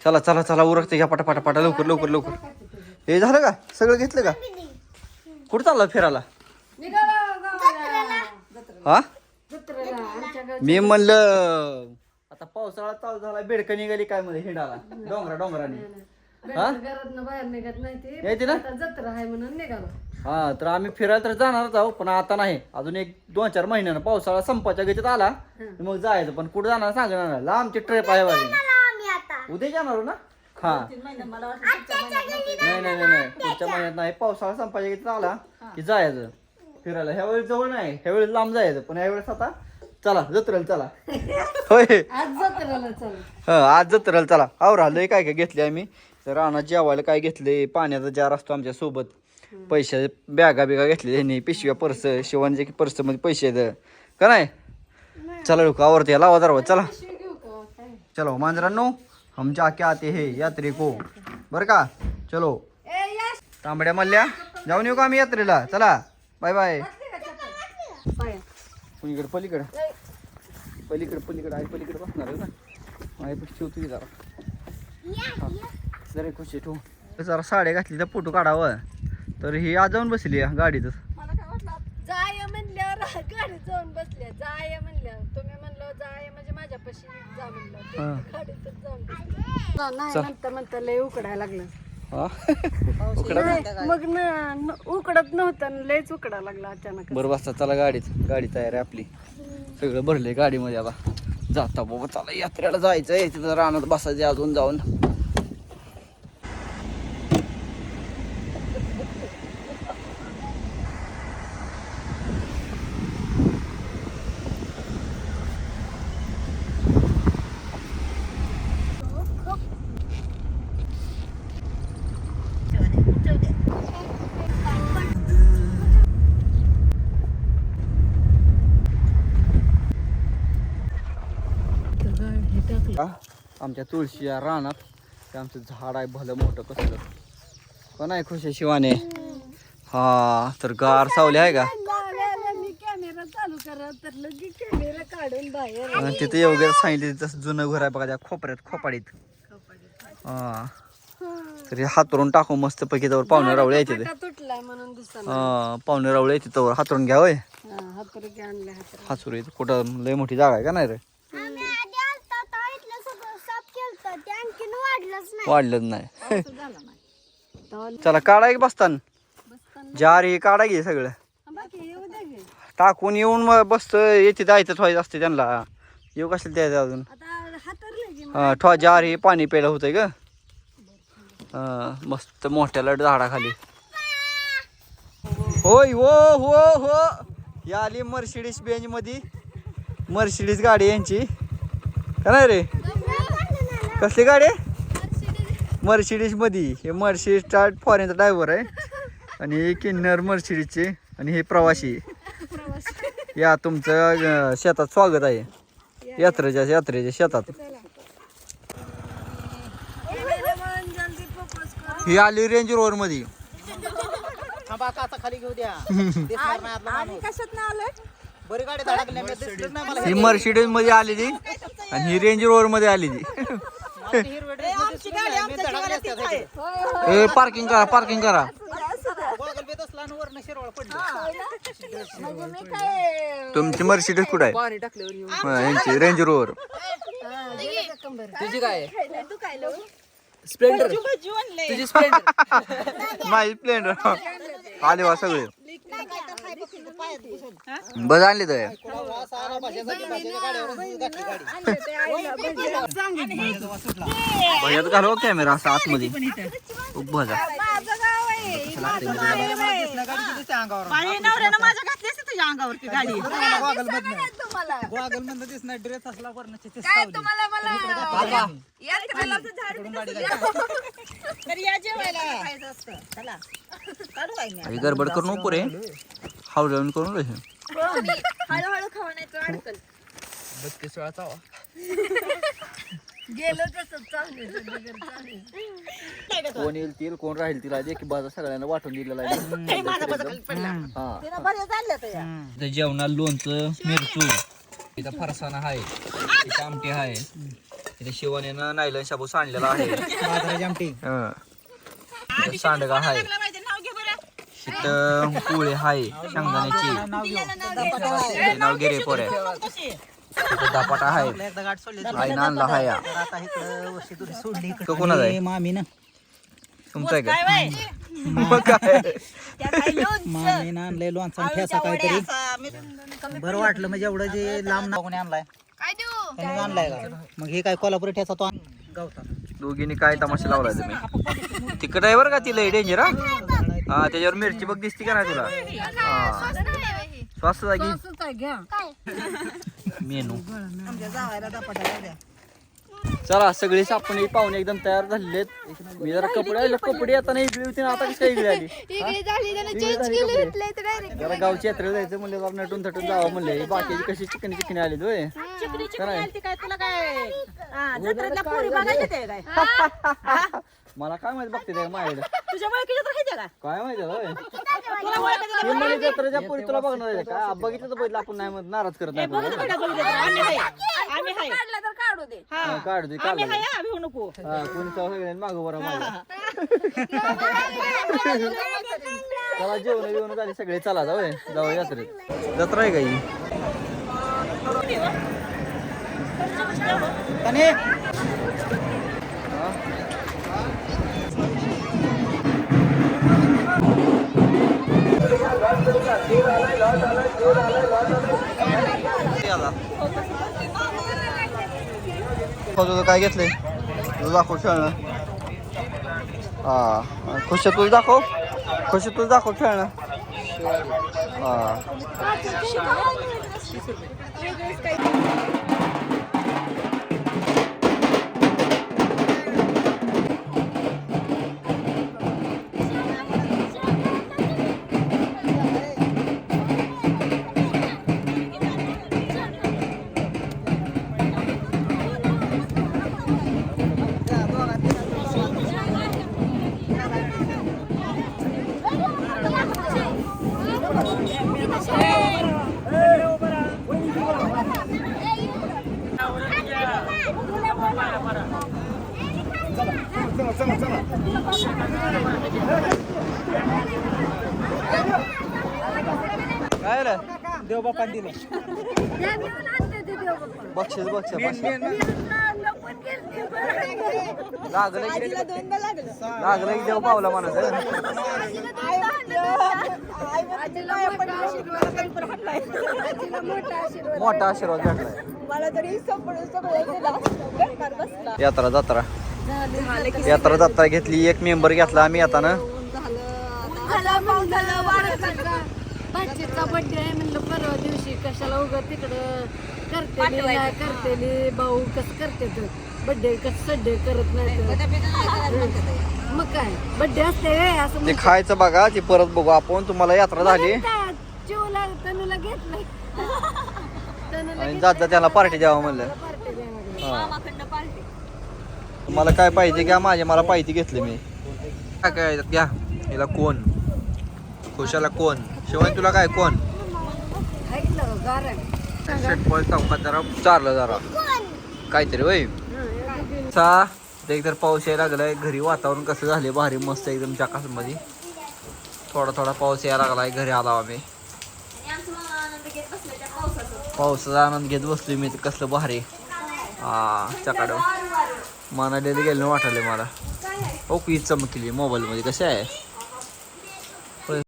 चला चला चला उरकते घ्या पटा पटा पटा लवकर लवकर लवकर. हे झालं का सगळं घेतलं का? कुठं चाललं फिरायला? हा मी म्हणलं आता पावसाळा चालू झाला बेडकं निघाली काय मध्ये हिंडाला डोंगराने. बाहेर निघत नाही यायची ना जत्रा आहे म्हणून निघालो. हा तर आम्ही फिरायला तर जाणारच आहोत पण आता नाही अजून 1-2-4 महिन्यानं पावसाळा संपाच्या गतीत आला मग जायचं. पण कुठं जाणार सांगणार नाही. लांबची ट्रिप आहे वाली उद्या जाणार हो ना. हा नाही नाही नाही नाही पुढच्या महिन्यात नाही. पावसाळा संपाच्या गतीत आला की जायचं फिरायला. ह्या वेळेस जवळ नाही ह्या वेळेस लांब जायचं पण ह्या वेळेस आता चला जत्रेला चला. होय आज जत्रेला चल. हा आज जत्रेला चला. आव राहिलंय काय काय घेतले आम्ही तर रानात जेवायला काय घेतले. पाण्याचा जार असतो आमच्या सोबत. पैसे बॅगा बिगा घेतले त्यांनी पिशव्या पर्स शिवांचे पर्स मध्ये पैसे आहेत का नाही. चला लोक आवडते लावा दरवा चला. चलो मांजरांनो हम जाके आते हे यात्रे को बरं का. चलो तांबड्या मल्ल्या जाऊन येऊ का आम्ही यात्रेला. चला बाय बाय. पलीकडे पलीकडे पलीकडे पलीकडे आई पलीकडे बसणार आहे ना. आई पण ठेवतो की जरा जरा खुशी ठेवू. जरा साड्या घातली तर फोटो काढावं तर ही आज जाऊन बसली गाडीतच. जाय म्हणल्यावर गाडीत जाऊन बसल्या. जाय म्हणल्यावर तुम्ही म्हणलं जाय म्हणजे माझ्यापाशी जा म्हणलं गाडीतच जाऊन बसल्या. नाही म्हणता म्हणता लय उकडायला लागलं. मग उकडत नव्हतं लयच उकडा लागला अचानक. बरं बसता चला गाडीत. गाडी तयार आहे आपली सगळं भरले गाडीमध्ये. आता जाता बाबा चला यात्रेला जायचंय तिथं रानात बसायचं अजून जाऊन. आमच्या तुळशी या रानात ते आमचं झाड आहे भलं मोठं कसलं पण आहे खुशी शिवाने. हा तर गार सावली आहे का. कॅमेरा चालू करा तर लगेच कॅमेरा काढून बाहेर. तिथे वगैरे सांगितले तसं जुनं घर आहे बघा त्या खोपऱ्यात खोपाडीत. हा तरी हातरून टाकू मस्त पैकी त्यावर पाहुणे रावळे यायचे ते. तुटलाय म्हणून दिसत. पाहुणे रावळे यायचे त्यावर हातरून घ्या होय. हातुरे आणले हातुरे कुठं लय मोठी जागा आहे का नाही रे. वाढलंच नाही. चला काढा की बसतान जार हे काढा घे सगळं टाकून येऊन मग बसत येते जायचं व्हायचं असते त्यांना. येऊ कशाला द्यायचं अजून ठो जार हे पाणी प्यायला होतंय ग. मस्त मोठ्याला झाडाखाली. होय हो हो हो या आली मर्सिडीज बेंज मध्ये. मर्सिडीज गाडी यांची का नाही रे. कसली गाडी आहे मर्सिडीज मध्ये. हे मर्सिडीज स्टार्ट फॉरेनचा ड्रायव्हर आहे आणि हे किन्नर मर्सिडीजचे आणि हे प्रवासी. या तुमचं शेतात स्वागत आहे यात्रेच्या शेतात. ही आली रेंज रोवर मध्ये. ही मर्सिडीज मध्ये आलेली आणि ही रेंज रोवर मध्ये आलेली. पार्किंग करा पार्किंग करा. तुमची मर्सिडीज कुठे आहे यांची रेंज रोवर. तुझी काय स्प्लेंडर. तुझी स्प्लेंडर माझी स्प्लेंडर आले वा सगळे बस आणले तर. भैयात घालवा कॅमेरा असा आतमध्ये बघा. गडबड करू नको रे. हळूहळू करून हळूहळू खावण्याचं अडकल. 32 वेळा चावा गेलो तसं चांगले. कोण येईल तेल कोण राहील तिला जे की बाजा सगळ्यांना वाटून दिलेला आहे. जेवणाला लोणचं मिरचू इथं फरसाणा आहे इथं आमटी आहे इथे शिवानीनं नायलन शाबू सांडलेला आहे. हं. इथं सांडगा आहे. इथं पोळी आहे शेंगदाण्याची. नाव गिरे पोरे. इथं दापाटा आहे. आईनं आणला आहे या. तो कोणाचा आहे? तुमचा आहे का? मग काय? मामीनं आणलंय लोणचा ठेसा काहीतरी बरं वाटलं म्हणजे एवढं जे लांब नाव कोणी आणलाय त्यांनी आणलाय का मग हे काय कोल्हापुरी ठेसा तो गावता दोघींनी काय तमाशा लावलाय तुम्ही? तिकट आहे बरं का तिला डेंजर हा. हा त्याच्यावर मिरची बघ दिसती का नाही तुला? हा स्वस्त जागी मेनू. चला सगळी सापणी पाहुणे एकदम तयार झालेले आहेत. मी जरा कपडे आता नाही इकडे होते ना, आता कशी काय इकडे आली? जरा गावची यात्रेला जायचं म्हणले, जरा नटून थटून जावं म्हणले. बाकीची कशी चिकनी आली होय. मला काय माहिती बघते त्या माहेर काय माहिती होय. जत्रेच्या पोरी तुला बघणार आहे का? बघितलं तर बघितलं आपण नाही म्हणत, नाराज करत नाही. काढू दे कोणी सगळ्यांनी मागं बरं माझ्या. चला जेवण झाली सगळे, चला जाऊ यात्रेत. जत्रा आहे का ही? तुझं काय घेतलंय? तुझं दाखव खेळणं. हा खुश तुझं दाखव. खेळणं. हा काय रे? देवबापा दिलं बक्षीस लागलं की देव पावला म्हणायचं. मोठा आशीर्वाद भेटलाय. यात्रा जत्रा घेतली. एक मेंबर घेतला आम्ही आता ना. भाचीचा बर्थडे आहे म्हणलं परवा दिवशी, कशाला उगं तिकडं करतेली भाऊ कसं करते बर्थडे कसं सड्डे करत नाही. मग काय बर्थडे असते असं ते खायचं बघा, ते परत बघू आपण. तुम्हाला यात्रा झाली चिवला तनूला घेतलंय आणि जाता त्याला पार्टी द्यावं म्हणलं. तुम्हाला काय पाहिजे घ्या, मला पाहिजे घेतली मी. काय काय घ्या. हिला कोण खुशाला कोण. शिवाय तुला काय कोण चौकात जरा चारलं जरा काहीतरी वय एक तर पाऊस यायला लागलाय. घरी वातावरण कसं झाले भारी मस्त एकदम चाकास मध्ये. थोडा पाऊस यायला लागलाय. घरी आला आम्ही पावसाचा आनंद घेत बसलोय मी. कसलं भारी हा चकाड मनाला गेलं वाटले मला. हो की चमकली मोबाईल मध्ये कसे आहे.